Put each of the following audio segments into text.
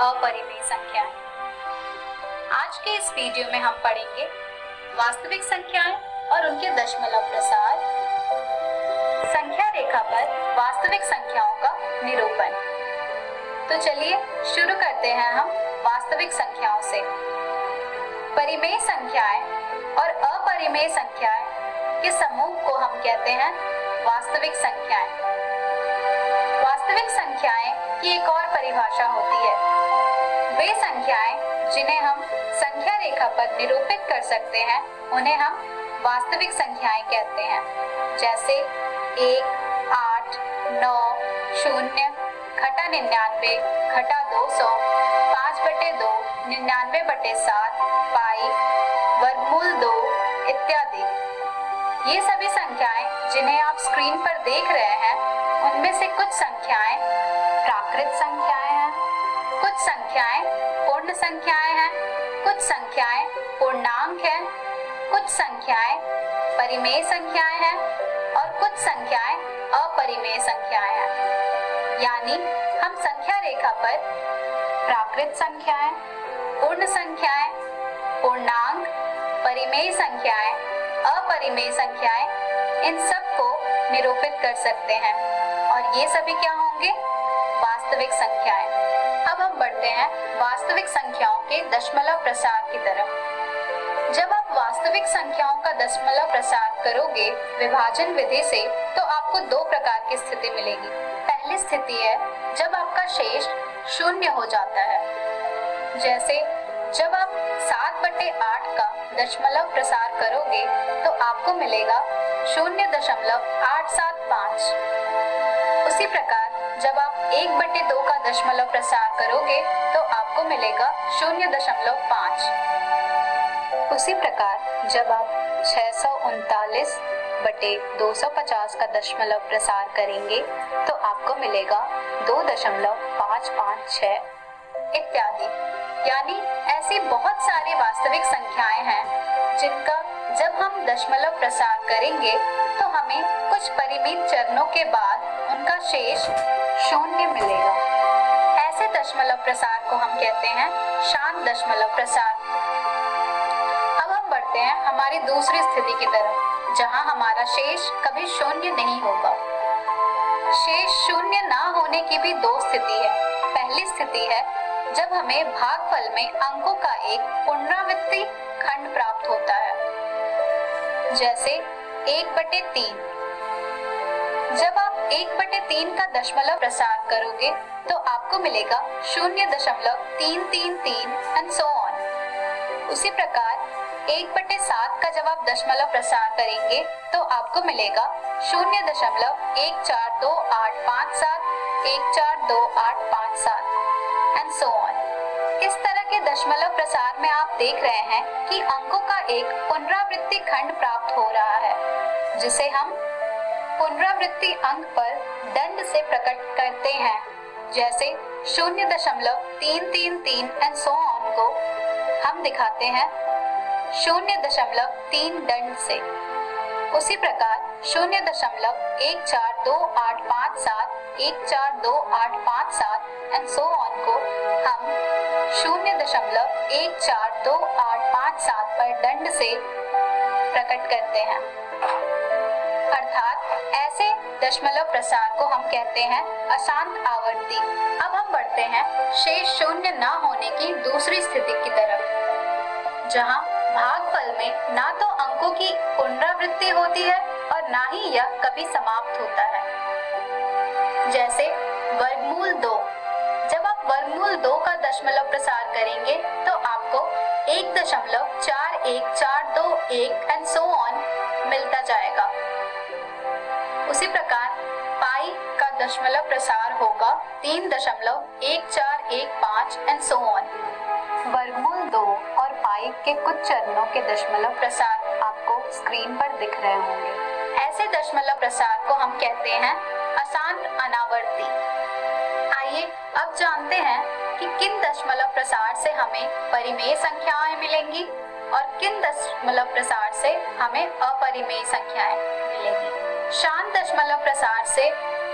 अपरिमेय संख्याएं। आज के इस वीडियो में हम पढ़ेंगे वास्तविक संख्याएं और उनके दशमलव प्रसार, संख्या रेखा पर वास्तविक संख्याओं का निरूपण। तो चलिए शुरू करते हैं हम वास्तविक संख्याओं से। परिमेय संख्याएं और अपरिमेय संख्याएं के समूह को हम कहते हैं वास्तविक संख्याएं। वास्तविक संख्याएं की एक और परिभाषा होती है, वे संख्याएं जिन्हें हम संख्या रेखा पर निरूपित कर सकते हैं उन्हें हम वास्तविक संख्याएं कहते हैं। जैसे 1, 8, 9, 0, घटा 99, घटा 200, 5/2, 99/7, पाई, वर्गमूल 2 इत्यादि। ये सभी संख्याएं जिन्हें आप स्क्रीन पर देख रहे हैं, उनमें से कुछ संख्याएं प्राकृत संख्याएं हैं, कुछ संख्याएं पूर्ण संख्याएं हैं, कुछ संख्याएं पूर्णांक हैं, कुछ संख्याएं परिमेय संख्याएं हैं और कुछ संख्याएं अपरिमेय संख्याएं हैं। यानी हम संख्या रेखा पर प्राकृत संख्याएं, पूर्ण संख्याएं, पूर्णांक, परिमेय संख्याएं, अपरिमेय संख्याएं, इन सब को निरूपित कर सकते हैं और ये सभी क्या होंगे? वास्तविक संख्याएं। अब हम बढ़ते हैं वास्तविक संख्याओं के दशमलव प्रसार की तरफ। जब आप वास्तविक संख्याओं का दशमलव प्रसार करोगे विभाजन विधि से, तो आपको दो प्रकार की स्थिति मिलेगी। पहली स्थिति है जब आपका शेष 0 हो जाता है। जैसे जब आप 7/8 का दशमलव प्रसार करोगे तो आपको मिलेगा 0.875। उसी प्रकार जब आप 1/2 का दशमलव प्रसार करोगे तो आपको मिलेगा 0.5। उसी प्रकार जब आप 639/250 का दशमलव प्रसार करेंगे तो आपको मिलेगा 2.556 इत्यादि। यानी ऐसी बहुत सारी वास्तविक संख्याएं हैं जिनका जब हम दशमलव प्रसार करेंगे तो हमें कुछ परिमित चरणों के बाद उनका शेष 0 मिलेगा। ऐसे दशमलव प्रसार को हम कहते हैं शांत दशमलव प्रसार। अब हम बढ़ते हैं हमारी दूसरी स्थिति की तरफ, जहां हमारा शेष कभी 0 नहीं होगा। शेष 0 ना होने की भी दो स्थिति है। पहली स्थिति है जब हमें भागफल में अंकों का एक पुनरावृत्ति खंड प्राप्त होता है। जैसे 1/3। जब आप 1/3 का दशमलव प्रसार करोगे तो आपको मिलेगा 0.333 एंड सो ऑन। उसी प्रकार 1/7 का जब आप दशमलव प्रसार करेंगे तो आपको मिलेगा 0.142857, 142857 एंड सो ऑन। इस तरह के दशमलव प्रसार में आप देख रहे हैं कि अंकों का एक पुनरावृत्ति खंड प्राप्त हो रहा है, जिसे हम पुनरावृत्ति अंक पर दंड से प्रकट करते हैं। जैसे 0.333 एंड सो ऑन को हम दिखाते हैं 0.3 दंड से। उसी प्रकार 0.142857, 142857 एंड सो ऑन को हम 0.142857 पर दंड से प्रकट करते हैं। अर्थात ऐसे दशमलव प्रसार को हम कहते हैं अशांत आवर्ती। अब हम बढ़ते हैं शेष 0 ना होने की दूसरी स्थिति की तरफ, जहां भागफल में ना तो अंकों की पुनरावृत्ति होती है और ना ही यह कभी समाप्त होता है। जैसे वर्गमूल 2। जब आप वर्गमूल 2 का दशमलव प्रसार करेंगे तो आपको 1.41421 एंड सो ऑन मिलता जाएगा। उसी प्रकार पाई का दशमलव प्रसार होगा 3.1415 एंड सो ऑन। वर्गमूल 2 और पाई के कुछ चरणों के दशमलव प्रसार आपको स्क्रीन पर दिख रहे होंगे। ऐसे दशमलव प्रसार को हम कहते हैं अशांत अनावर्ती। आइए अब जानते हैं कि किन दशमलव प्रसार से हमें परिमेय संख्याएं मिलेंगी और किन दशमलव प्रसार से हमें अपरिमेय संख्याएं मिलेंगी। शांत दशमलव प्रसार से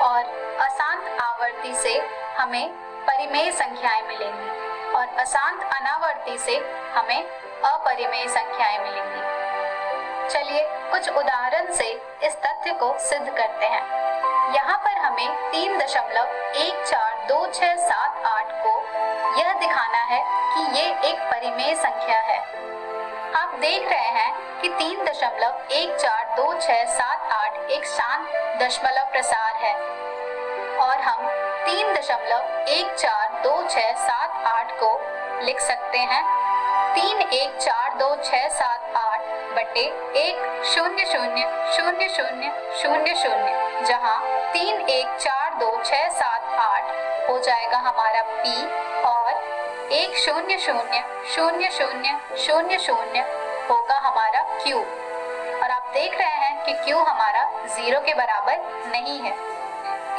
और अशांत आवर्ती से हमें परिमेय संख्याएं मिलेंगी और अशांत अनावर्ती से हमें अपरिमेय संख्याएं मिलेंगी। चलिए कुछ उदाहरण से इस तथ्य को सिद्ध करते हैं। यहाँ पर हमें 3.142678 को यह दिखाना है कि ये एक परिमेय संख्या है। आप देख रहे हैं कि 3.142678 एक शांत दशमलव प्रसार है और हम 3.142678 को लिख सकते हैं 3142678 बटे 1000000, जहाँ 3142678 हो जाएगा हमारा P और 1000000 होगा हमारा Q। और आप देख रहे हैं कि Q हमारा 0 के बराबर नहीं है।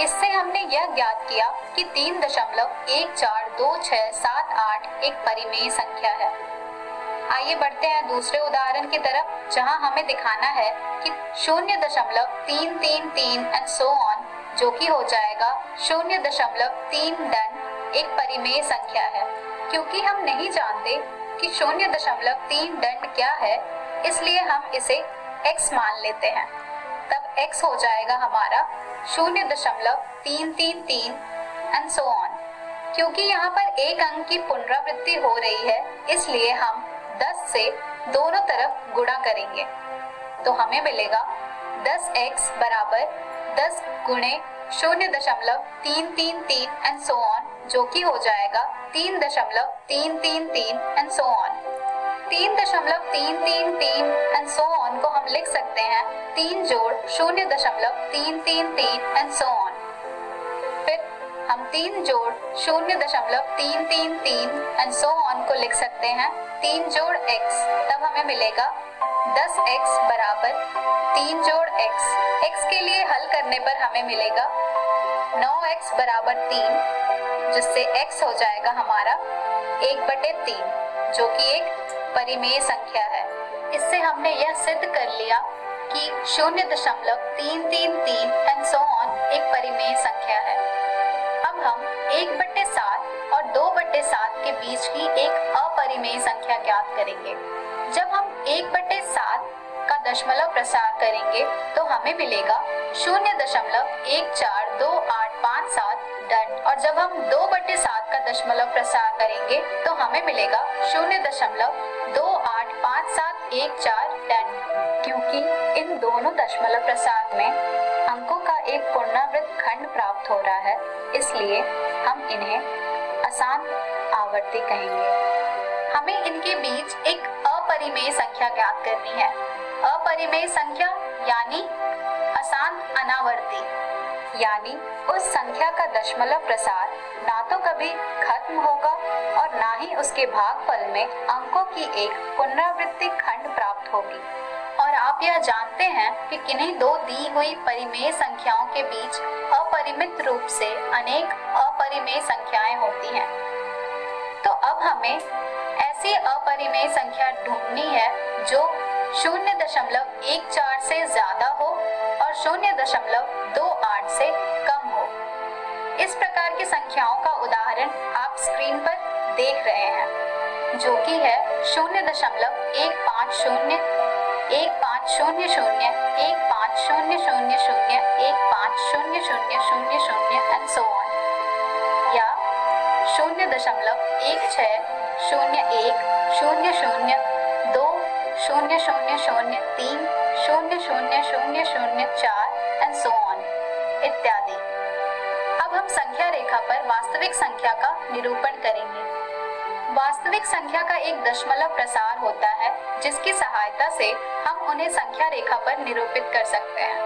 इससे हमने यह ज्ञात किया कि 3.142678 एक परिमेय संख्या है। आइए बढ़ते हैं दूसरे उदाहरण की तरफ, जहां हमें दिखाना है कि 0.333 एंड सो ऑन, जो कि हो जाएगा 0.3 डन एक परिमेय संख्या है। क्योंकि हम नहीं जानते कि 0.3 दंड क्या है, इसलिए हम इसे x मान लेते हैं। तब x हो जाएगा हमारा 0.333 एंड सो ऑन। क्योंकि यहाँ पर एक अंक की पुनरावृत्ति हो रही है, इसलिए हम 10 से दोनों तरफ गुणा करेंगे, तो हमें मिलेगा 10x बराबर 10 गुणे 0.333 एंड सो ऑन, जो कि हो जाएगा 3.333 and so on. 3.333 and so on को हम लिख सकते हैं 3 जोड़ 0.333 एंड सो ऑन। फिर हम 3 जोड़ 0.333 एंड सो ऑन को लिख सकते हैं 3 जोड़ x, तब हमें मिलेगा 10x बराबर 3 जोड़ x। x के लिए हल करने पर हमें मिलेगा 9x बराबर 3, जिससे x हो जाएगा हमारा 1/3, जो कि एक परिमेय संख्या है। इससे हमने यह सिद्ध कर लिया कि 0.333 एंड सो ऑन एक परिमेय संख्या है। अब हम 1/7 और 2/7 के बीच की एक अपरिमेय संख्या ज्ञात करेंगे। जब हम 1/7 का दशमलव प्रसार करेंगे तो हमें मिलेगा 0.142857 दंड, और जब हम 2/7 का दशमलव प्रसार करेंगे तो हमें मिलेगा 0.285714 दंड। क्योंकि इन दोनों दशमलव प्रसार में अंकों का एक पुनरावृत्त खंड प्राप्त हो रहा है, इसलिए हम इन्हें अशांत आवर्ती कहेंगे। हमें इनके बीच एक अपरिमेय संख्या ज्ञात करनी है। अपरिमेय संख्या यानी अशांत अनावर्ती, यानी उस संख्या का दशमलव प्रसार ना तो कभी खत्म होगा और ना ही उसके भागफल में अंकों की एक पुनरावृत्ति खंड प्राप्त होगी। और आप यह जानते हैं कि किन्हीं दो दी हुई परिमेय संख्याओं के बीच अपरिमित रूप से अनेक अपरिमेय संख्याएं होती हैं। तो अब हमें ऐसी अपरिमेय संख्या ढूंढनी है जो 0.14 से ज्यादा हो और 0.28 से कम हो। इस प्रकार की संख्याओं का उदाहरण आप स्क्रीन पर देख रहे हैं, जो कि है 0.150, 1500, 1500, 150000 एंड सो ऑन, या 0.1601 0002 0003 0004 एंड सो ऑन इत्यादि। अब हम संख्या रेखा पर वास्तविक संख्या का निरूपण करेंगे। वास्तविक संख्या का एक दशमलव प्रसार होता है, जिसकी सहायता से हम उन्हें संख्या रेखा पर निरूपित कर सकते हैं।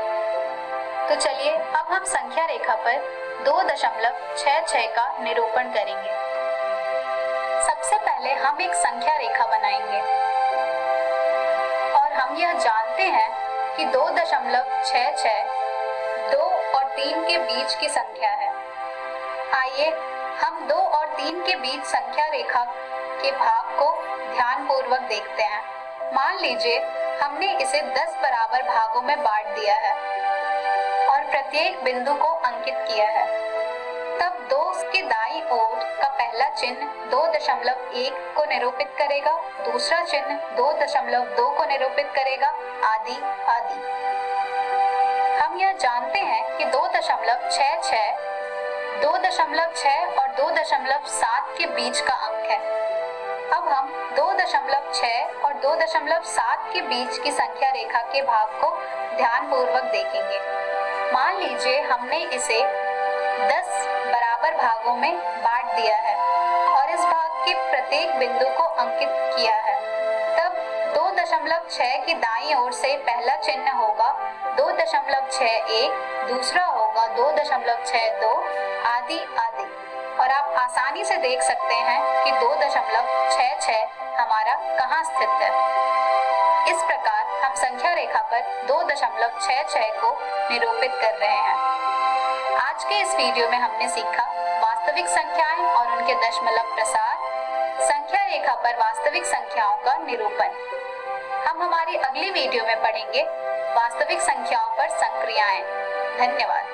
तो चलिए अब हम संख्या रेखा पर 2.66 का निरूपण करेंगे। सबसे पहले हम एक संख्या रेखा बनाएंगे और हम यह जानते हैं कि 2.66 2 और 3 के बीच की संख्या है। आइए हम 2 और 3 के बीच संख्या रेखा के भाग को ध्यानपूर्वक देखते हैं। मान लीजिए हमने इसे 10 बराबर भागों में बांट दिया है और प्रत्येक बिंदु को अंकित किया है। तब 2 के दाईं ओर का पहला चिन्ह 2.1 को निरूपित करेगा, दूसरा चिन्ह 2.2 को निरूपित करेगा, आदि आदि। हम यह जानते हैं कि 2.66 2.6 और 2.7 के बीच का अंक है। अब हम 2.6 और 2.7 के बीच की संख्या रेखा के भाग को ध्यानपूर्वक देखेंगे। मान लीजिए हमने इसे 10 बराबर भागों में बांट दिया है और इस भाग के प्रत्येक बिंदु को अंकित किया है। तब 2.6 की दाईं ओर से पहला चिन्ह होगा 2.61, दूसरा होगा 2.62, आदि आदि। और आप आसानी से देख सकते हैं कि 2.66 हमारा कहाँ स्थित है। इस प्रकार हम संख्या रेखा पर 2.66 को निरूपित कर रहे हैं। आज के इस वीडियो में हमने सीखा वास्तविक संख्याएं और उनके दशमलव प्रसार, संख्या रेखा पर वास्तविक संख्याओं का निरूपण। हम हमारी अगली वीडियो में पढ़ेंगे वास्तविक संख्याओं पर संक्रियाएं। धन्यवाद।